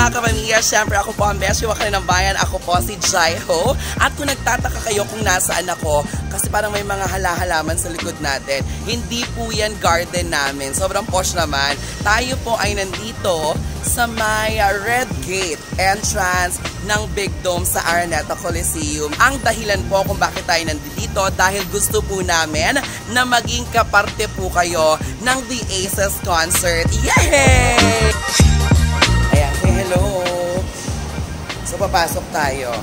mga kapamilya, syempre ako po ang Beshi Wakala ng Bayan. Ako po si Jaiho. At kung nagtataka kayo kung nasaan ako, kasi parang may mga halaman sa likod natin, hindi po yan garden namin. Sobrang posh naman. Tayo po ay nandito sa may Red Gate entrance ng Big Dome sa Araneta Coliseum. Ang dahilan po kung bakit tayo nandito dahil gusto po namin na maging kaparte po kayo ng The Aces concert. Yay! Ayan, say hello. So, papasok tayo.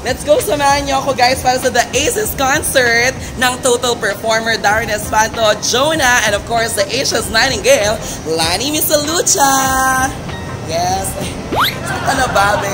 Let's go, samahan niyo ako guys para sa The Aces concert ng Total Performer Darren Espanto, Jonah, and of course the Asia's Nightingale, Lani Misalucha. Yes. Saan na ba, be?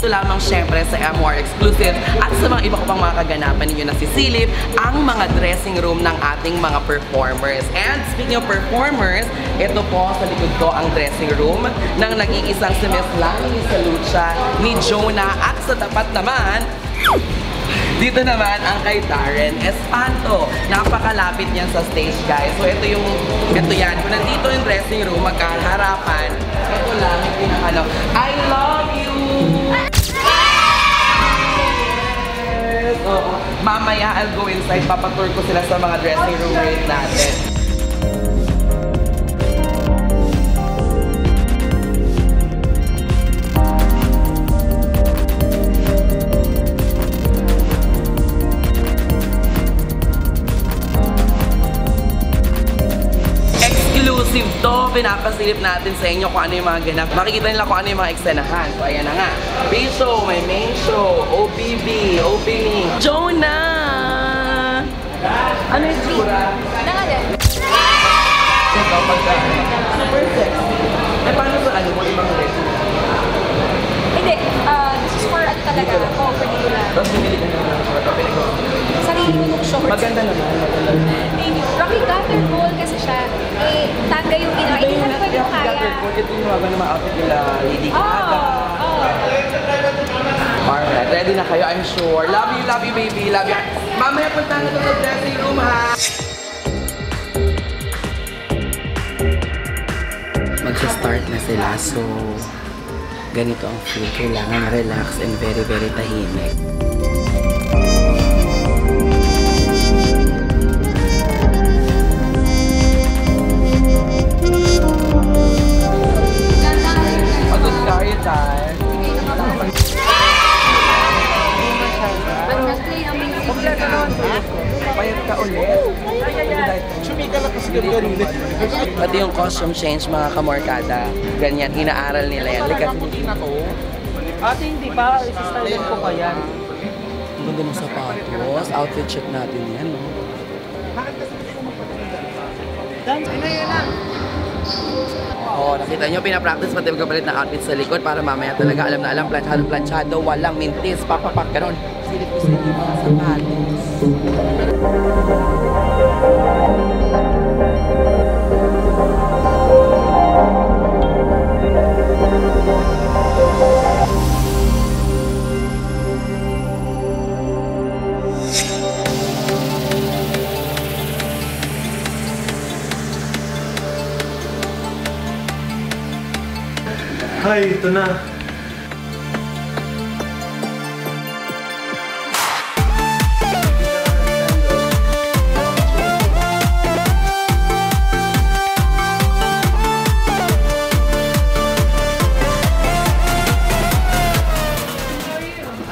Ito lamang syempre sa MOR Exclusive at sa mga iba ko pang mga kaganapan ninyo na sisilip ang mga dressing room ng ating mga performers. And speaking of performers, ito po sa likod ko ang dressing room ng nag-iisang si Miss Lani Misalucha ni Jonah, at sa tapat naman dito naman ang kay Darren Espanto. Napakalapit niyan sa stage, guys. So ito yan. Kung nandito yung dressing room, magkaharapan, ito lang yung pinakano. I love you! Yes! Oo. Mamaya, I'll go inside. Papatour ko sila sa mga dressing room rate natin. To, pinapasilip natin sa inyo kung ano yung mga ganap. Makikita nila kung ano yung mga eksenahan. So, ayan na nga. P-show, may main show, OPB, opening. Jonah! Ano yung tsura? Nangalan? Ito, super sexy. Eh, paano sa ano mo ibang rin? Hindi, this is for ano talaga. Oh, particular. Tapos bumili ka naman ng short. Sarili ko ng shorts. Maganda naman. Thank you. Rocky Gutter Ball kasi siya. Eh, taga yung ginawa. Hindi naman ko yung kaya. Ito yung mga outfit nila, Lady Gaga. Alright, ready na kayo, I'm sure. Love you baby, love you. Mamaya punta na sa dressing room, ha? Magsa-start na sila, so ganito ang feel. Kailangan relax and very, very tahimik. Pagod tayo tayo. Payat ka ulit. Sumika lang kasi ganyan. Pati yung costume change, mga kamorkada. Ganyan, inaaral nila yan. Likat na to. Ate, hindi pa. Isistyle ko pa yan. Ang ganda ng sapatos. Outfit check natin yan. No? Oh, nakita nyo, pinapractice pati magkapalit ng outfit sa likod para mamaya talaga alam na alam, planchado, walang mintis, papapak, ganon. Silip ko sa inyo mga sapatos. Hi, ito na.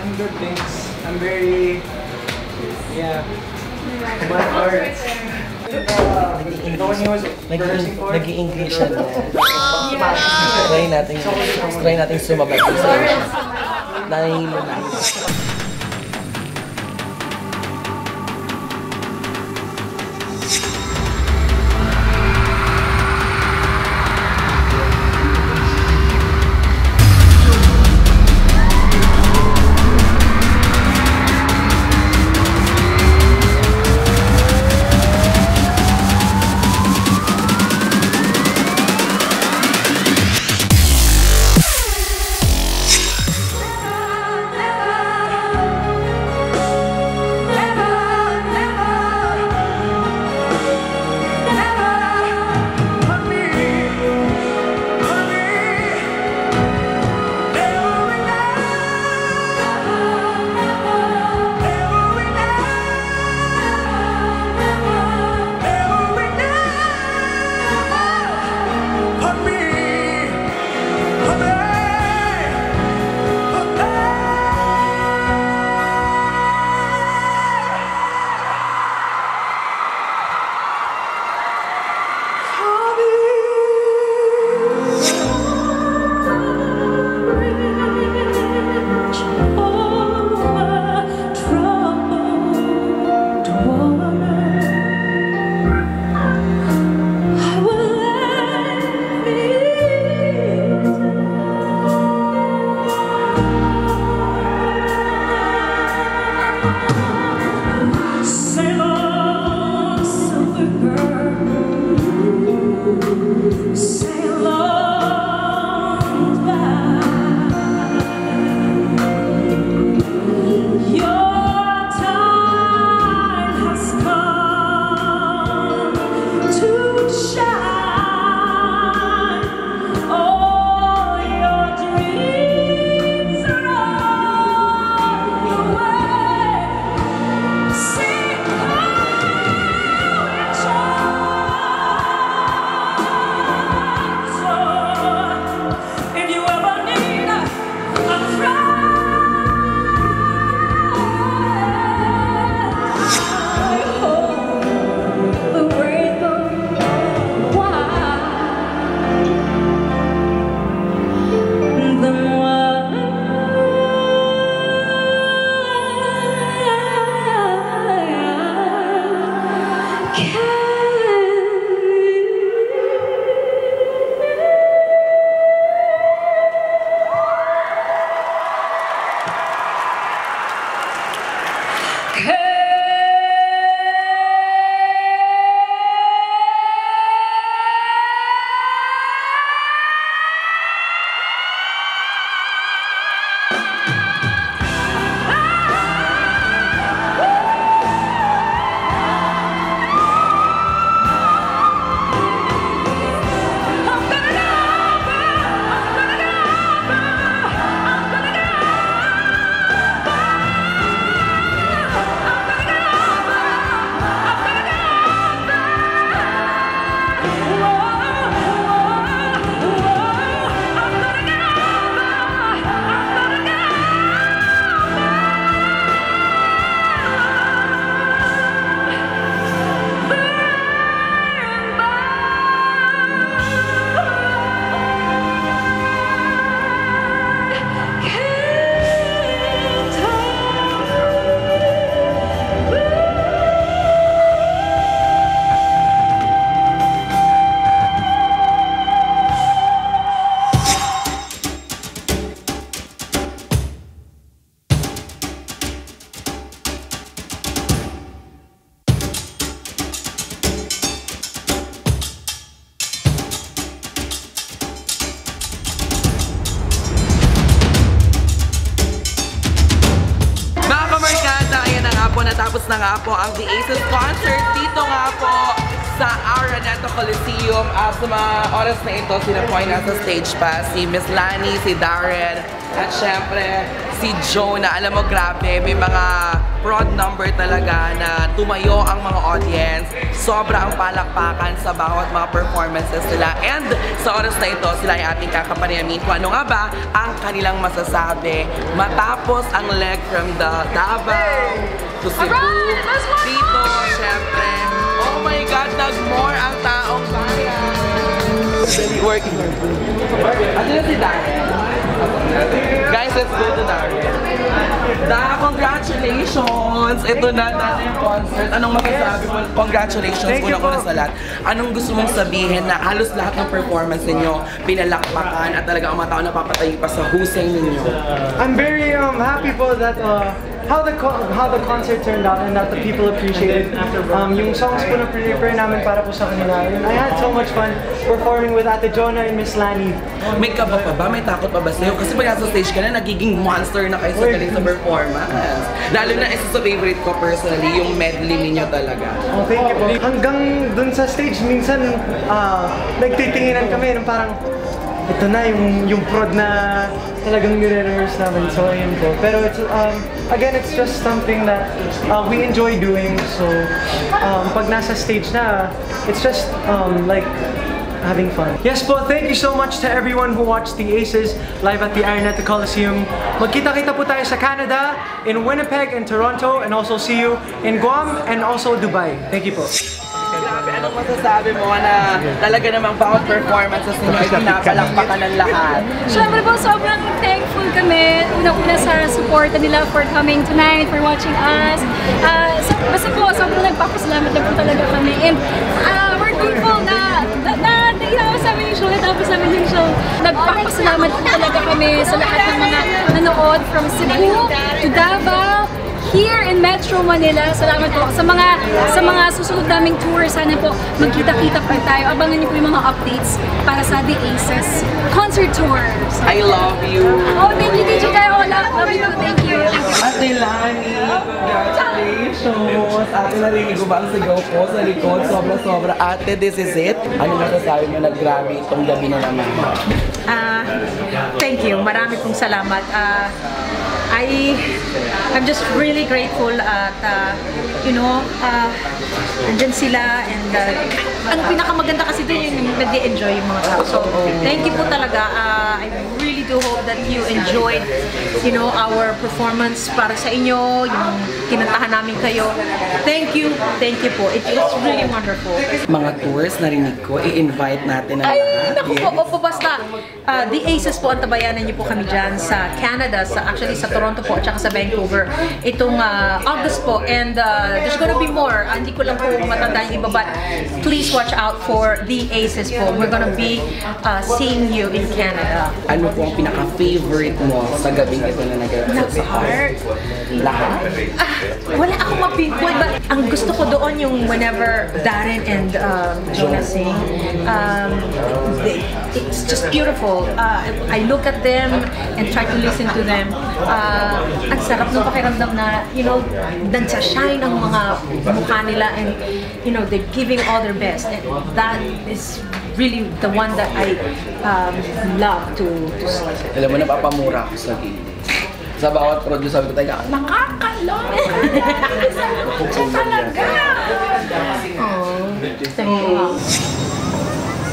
I'm good, thanks. I'm very, my heart. Nag-i-English siya na. Try natin sumabay sa iyo. Nahihilo na. nga po ang The Aces Concert dito nga po sa Araneta Coliseum. Sa mga oras na ito, sila po ay nasa stage pa. Si Miss Lani, si Darren, at syempre si Jonah. Alam mo, grabe, may mga broad number talaga na tumayo ang mga audience. Sobra ang palakpakan sa bawat mga performances nila. And sa oras na ito, sila ay ating kakapanayamin kung ano nga ba ang kanilang masasabi matapos ang leg from the Davao to Cebu. Dito, syempre, oh my God, nag-more ang taong bayan. Working. Ano na si Darren? Guys, let's go to Darren. Congratulations! Ito na yung concert. Anong masasabi mo? Congratulations una sa lahat. Anong gusto mong sabihin na halos lahat ng performance ninyo pinalakpakan at talaga ang mga tao napapatayo pa sa husay ninyo? I'm very happy po that how the concert turned out and that the people appreciated yung songs po na prepare namin para po sa kanila. And I had so much fun performing with Ate Jonah and Miss Lani. May kaba pa ba? May takot pa ba sa'yo? Kasi pag nasa stage ka na, nagiging monster na kayo sa galing sa performance. Lalo na isa sa favorite ko personally, yung medley ninyo talaga. Oh, thank you po. Hanggang dun sa stage, minsan nagtitinginan kami ng parang ito na yung prod na talagang nire-rehearse namin. So, ayun po. Pero it's, again, it's just something that we enjoy doing. So, pag nasa stage na, it's just like having fun. Yes po, thank you so much to everyone who watched the Aces live at the Araneta Coliseum. Magkita-kita po tayo sa Canada, in Winnipeg and Toronto, and also see you in Guam and also Dubai. Thank you po. Grabe, anong masasabi mo na talaga namang bawat performances ninyo ay pinapalakpakan ng lahat? Siyempre po, sobrang thankful kami. Una-una sa support nila for coming tonight, for watching us. Basta po, sobrang nagpapasalamat na po talaga kami. And we're grateful na tinapos namin yung show, natapos namin yung show. Nagpapasalamat po talaga kami sa lahat ng mga nanood from Cebu to Davao, here in Metro Manila. Salamat po sa mga susunod naming tour. Sana po magkita-kita po tayo. Abangan niyo po yung mga updates para sa The Aces concert tours. I love you. Oh, thank you, DJ Tayo. Love you. Thank you. Ate Lani, congratulations. Ate, narinig ko ba ang sigaw ko sa likod? Sobra-sobra. Ate, this is it. Ano masasabi mo na grabe itong gabi na naman? Thank you. Marami pong salamat. I'm just really grateful at nandyan sila, and ang pinakamaganda kasi doon yung nag-enjoy yung mga tao. So thank you po talaga. I really do hope that you enjoyed our performance para sa inyo, yung kinantahan namin kayo. Thank you po. It was really wonderful. Mga tours, narinig ko, i-invite natin ang lahat. Naku po, opo, basta The Aces po, ang tabayanan niyo po kami dyan sa Canada, actually sa Toronto po at saka sa Vancouver itong August po, and there's gonna be more. Hindi ko lang po matanda yung iba, but please watch out for The Aces po. We're gonna be seeing you in Canada. Ano po ang pinaka-favorite mo sa gabing ito na nag-rehearse sa heart? Lahat? Wala akong ma-pinpoint, but ang gusto ko doon yung whenever Darren and Jonah sing, it's just beautiful. I look at them and try to listen to them. Ang sarap ng pakiramdam na, nagsashine ang mga mukha nila, and, they're giving all their best. And that is really the one that I love to see. Alam mo, napapamura ako sa gilid. Sa bawat produce, sabi ko tayo, nakakalok! Siya talaga! Oh, thank you.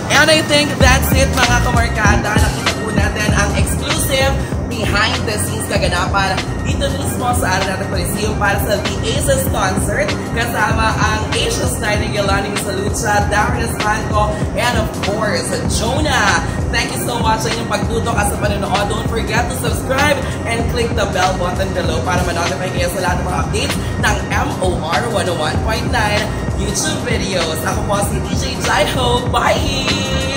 And I think that's it, mga kamarkada. Nakita po natin ang exclusive behind the scenes kaganapan dito mismo sa Araneta Coliseum para sa The Aces Concert, kasama ang Asia's Nightingale, Lani Salucha, Darren Espanto, and of course, Jonah. Thank you so much sa inyong pagtutok at sa panonood. Don't forget to subscribe and click the bell button below para ma-notify kayo sa lahat ng mga updates ng MOR 101.9 YouTube videos. Ako po si DJ Jaiho. Bye!